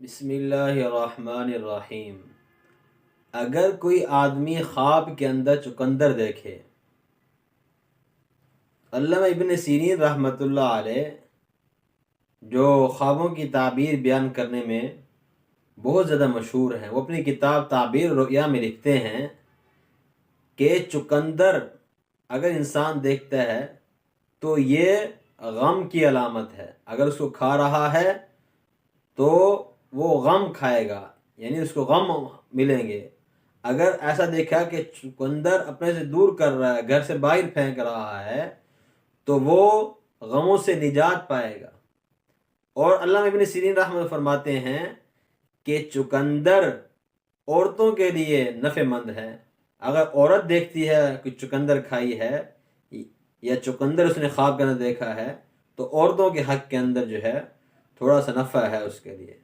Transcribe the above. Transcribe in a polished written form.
बिस्मिल्लाहिर्रहमानिर्रहीम। अगर कोई आदमी ख्वाब के अंदर चुकंदर देखे, अल्लामा इब्न सीरीन रहमतुल्लाह अलैह जो ख्वाबों की ताबीर बयान करने में बहुत ज़्यादा मशहूर हैं, वो अपनी किताब ताबीर रुया में लिखते हैं कि चुकंदर अगर इंसान देखता है तो ये गम की अलामत है। अगर उसको खा रहा है तो वो गम खाएगा, यानी उसको गम मिलेंगे। अगर ऐसा देखा कि चुकंदर अपने से दूर कर रहा है, घर से बाहर फेंक रहा है, तो वो गमों से निजात पाएगा। और अल्लामा इब्न सीरीन रहमतुल्लाह फरमाते हैं कि चुकंदर औरतों के लिए नफ़ेमंद है। अगर औरत देखती है कि चुकंदर खाई है या चुकंदर उसने ख्वाब के अंदर देखा है, तो औरतों के हक के अंदर जो है थोड़ा सा नफ़ा है उसके लिए।